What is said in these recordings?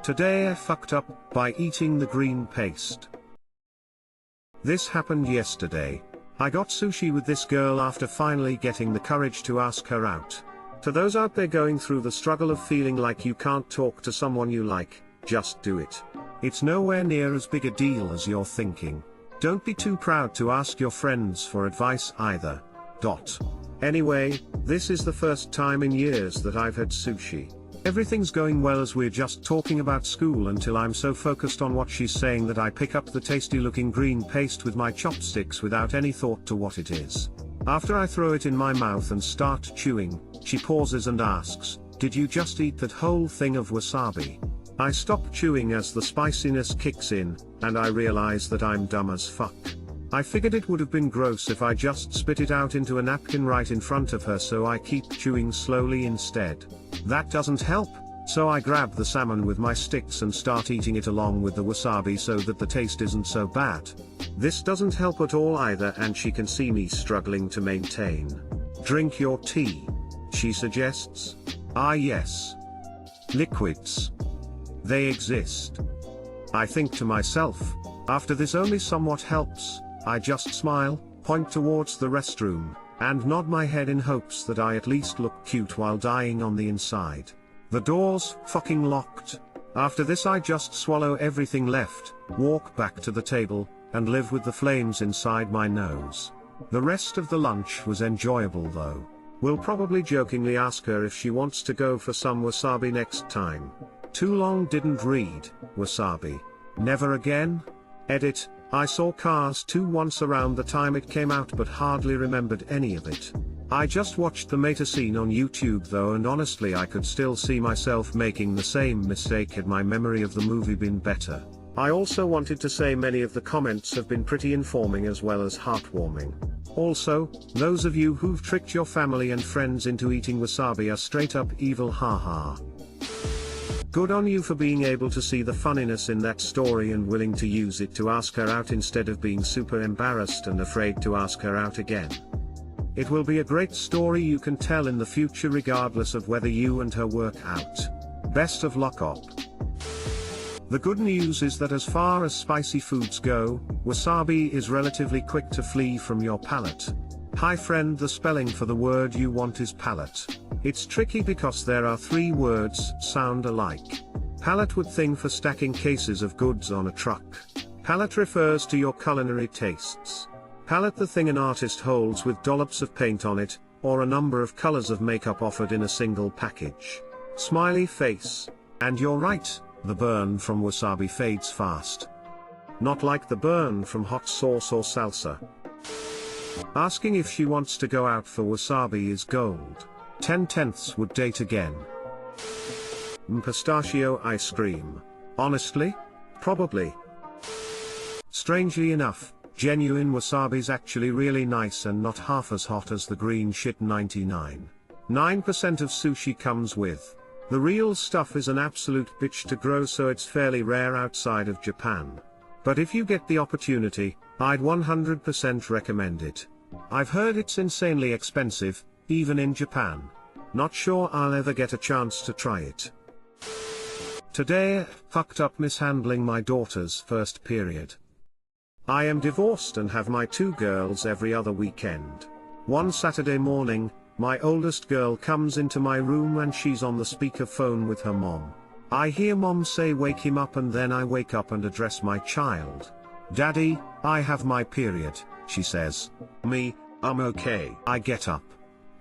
Today I fucked up by eating the green paste. This happened yesterday. I got sushi with this girl after finally getting the courage to ask her out. To those out there going through the struggle of feeling like you can't talk to someone you like, just do it. It's nowhere near as big a deal as you're thinking. Don't be too proud to ask your friends for advice either. Anyway, this is the first time in years that I've had sushi. Everything's going well as we're just talking about school until I'm so focused on what she's saying that I pick up the tasty looking green paste with my chopsticks without any thought to what it is. After I throw it in my mouth and start chewing, she pauses and asks, "Did you just eat that whole thing of wasabi?" I stop chewing as the spiciness kicks in, and I realize that I'm dumb as fuck. I figured it would have been gross if I just spit it out into a napkin right in front of her, so I keep chewing slowly instead. That doesn't help, so I grab the salmon with my sticks and start eating it along with the wasabi so that the taste isn't so bad. This doesn't help at all either, and she can see me struggling to maintain. "Drink your tea," she suggests. Ah yes. Liquids. They exist. I think to myself, after this only somewhat helps, I just smile, point towards the restroom, and nod my head in hopes that I at least look cute while dying on the inside. The door's fucking locked. After this I just swallow everything left, walk back to the table, and live with the flames inside my nose. The rest of the lunch was enjoyable though. We'll probably jokingly ask her if she wants to go for some wasabi next time. Too long didn't read, wasabi. Never again? Edit, I saw Cars 2 once around the time it came out but hardly remembered any of it. I just watched the meta scene on YouTube though, and honestly I could still see myself making the same mistake had my memory of the movie been better. I also wanted to say many of the comments have been pretty informing as well as heartwarming. Also, those of you who've tricked your family and friends into eating wasabi are straight up evil, haha. Good on you for being able to see the funniness in that story and willing to use it to ask her out instead of being super embarrassed and afraid to ask her out again. It will be a great story you can tell in the future regardless of whether you and her work out. Best of luck op. The good news is that as far as spicy foods go, wasabi is relatively quick to flee from your palate. Hi friend, the spelling for the word you want is palate. It's tricky because there are 3 words sound alike. Pallet would thing for stacking cases of goods on a truck. Palette refers to your culinary tastes. Palette the thing an artist holds with dollops of paint on it, or a number of colors of makeup offered in a single package. Smiley face. And you're right, the burn from wasabi fades fast. Not like the burn from hot sauce or salsa. Asking if she wants to go out for wasabi is gold. 10/10 would date again. Pistachio ice cream. Honestly? Probably. Strangely enough, genuine wasabi's actually really nice and not half as hot as the green shit 99.9% of sushi comes with. The real stuff is an absolute bitch to grow, so it's fairly rare outside of Japan. But if you get the opportunity, I'd 100% recommend it. I've heard it's insanely expensive, even in Japan. Not sure I'll ever get a chance to try it. Today, fucked up mishandling my daughter's first period. I am divorced and have my 2 girls every other weekend. One Saturday morning, my oldest girl comes into my room and she's on the speakerphone with her mom. I hear mom say wake him up, and then I wake up and address my child. "Daddy, I have my period," she says. Me, I'm okay. I get up,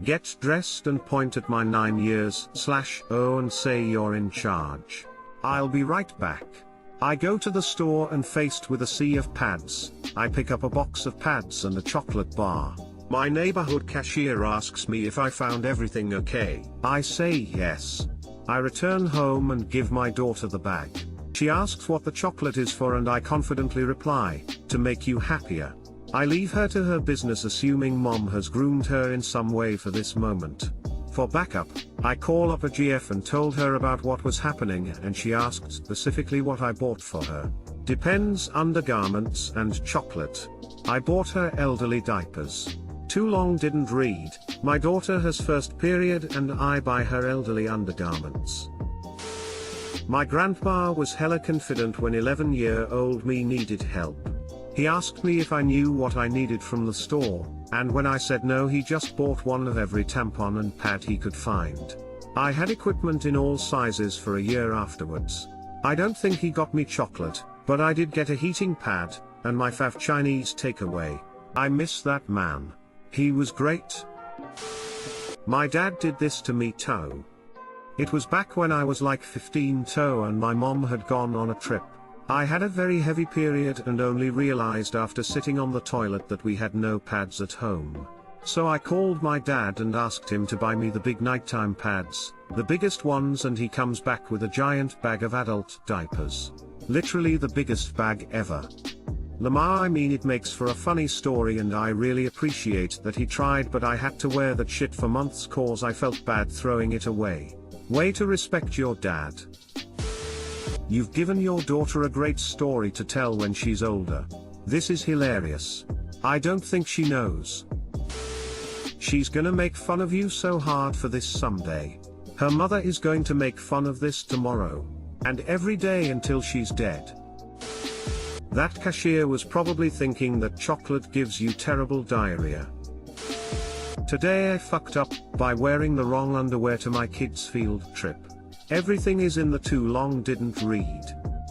get dressed and point at my 9 years/old and say you're in charge. I'll be right back. I go to the store and faced with a sea of pads, I pick up a box of pads and a chocolate bar. My neighborhood cashier asks me if I found everything okay. I say yes. I return home and give my daughter the bag. She asks what the chocolate is for and I confidently reply, "To make you happier." I leave her to her business assuming mom has groomed her in some way for this moment. For backup, I call up a GF and told her about what was happening, and she asked specifically what I bought for her. Depends, undergarments and chocolate. I bought her elderly diapers. Too long didn't read, my daughter has first period and I buy her elderly undergarments. My grandpa was hella confident when 11-year-old me needed help. He asked me if I knew what I needed from the store, and when I said no, he just bought one of every tampon and pad he could find. I had equipment in all sizes for a year afterwards. I don't think he got me chocolate, but I did get a heating pad, and my fav Chinese takeaway. I miss that man. He was great. My dad did this to me too. It was back when I was like 15 and my mom had gone on a trip. I had a very heavy period and only realized after sitting on the toilet that we had no pads at home. So I called my dad and asked him to buy me the big nighttime pads, the biggest ones, and he comes back with a giant bag of adult diapers. Literally the biggest bag ever. Lamar, I mean, it makes for a funny story and I really appreciate that he tried, but I had to wear that shit for months cause I felt bad throwing it away. Way to respect your dad. You've given your daughter a great story to tell when she's older. This is hilarious. I don't think she knows. She's gonna make fun of you so hard for this someday. Her mother is going to make fun of this tomorrow. And every day until she's dead. That cashier was probably thinking that chocolate gives you terrible diarrhea. Today I fucked up by wearing the wrong underwear to my kids' field trip. Everything is in the too long didn't read.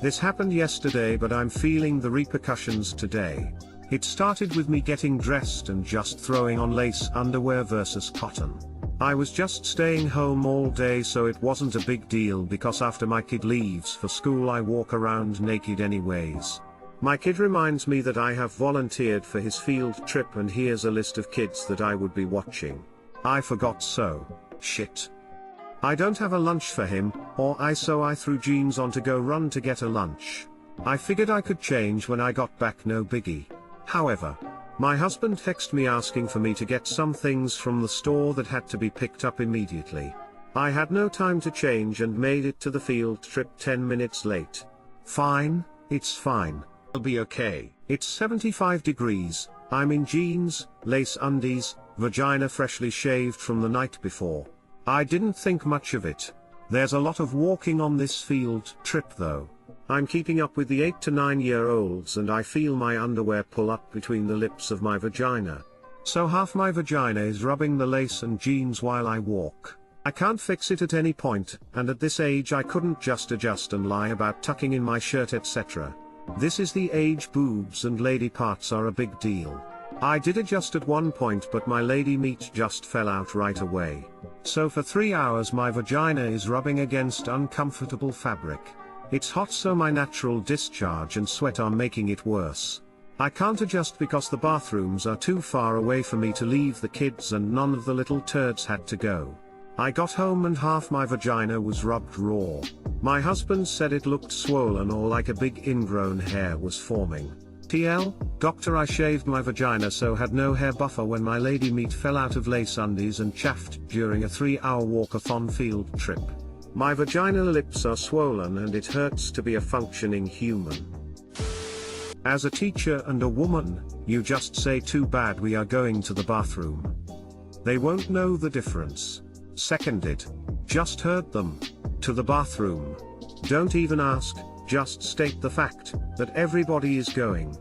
This happened yesterday, but I'm feeling the repercussions today. It started with me getting dressed and just throwing on lace underwear versus cotton. I was just staying home all day, so it wasn't a big deal because after my kid leaves for school I walk around naked anyways. My kid reminds me that I have volunteered for his field trip and here's a list of kids that I would be watching. I forgot, so shit. I don't have a lunch for him, so I threw jeans on to go run to get a lunch. I figured I could change when I got back, no biggie. However, my husband texted me asking for me to get some things from the store that had to be picked up immediately. I had no time to change and made it to the field trip 10 minutes late. Fine, it's fine. I'll be okay. It's 75 degrees, I'm in jeans, lace undies, vagina freshly shaved from the night before. I didn't think much of it. There's a lot of walking on this field trip though. I'm keeping up with the 8 to 9-year-olds and I feel my underwear pull up between the lips of my vagina. So half my vagina is rubbing the lace and jeans while I walk. I can't fix it at any point, and at this age I couldn't just adjust and lie about tucking in my shirt, etc. This is the age boobs and lady parts are a big deal. I did adjust at one point, but my lady meat just fell out right away. So for 3 hours my vagina is rubbing against uncomfortable fabric. It's hot, so my natural discharge and sweat are making it worse. I can't adjust because the bathrooms are too far away for me to leave the kids and none of the little turds had to go. I got home and half my vagina was rubbed raw. My husband said it looked swollen or like a big ingrown hair was forming. TL, doctor, I shaved my vagina so had no hair buffer when my lady meat fell out of lace undies and chaffed during a 3-hour walkathon field trip. My vaginal lips are swollen and it hurts to be a functioning human. As a teacher and a woman, you just say too bad, we are going to the bathroom. They won't know the difference. Seconded. Just heard them. To the bathroom. Don't even ask, just state the fact that everybody is going.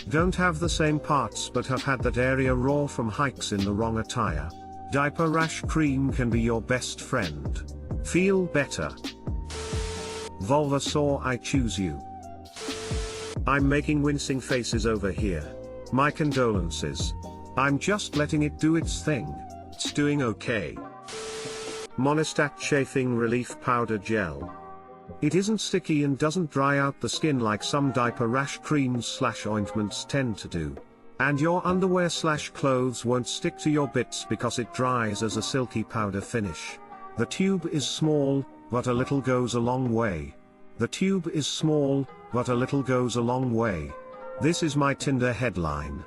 Don't have the same parts but have had that area raw from hikes in the wrong attire. Diaper rash cream can be your best friend. Feel better. Vulva sore, I choose you. I'm making wincing faces over here. My condolences. I'm just letting it do its thing. It's doing okay. Monistat Chafing Relief Powder Gel. It isn't sticky and doesn't dry out the skin like some diaper rash creams/ointments tend to do. And your underwear/clothes won't stick to your bits because it dries as a silky powder finish. The tube is small, but a little goes a long way. The tube is small, but a little goes a long way. This is my Tinder headline.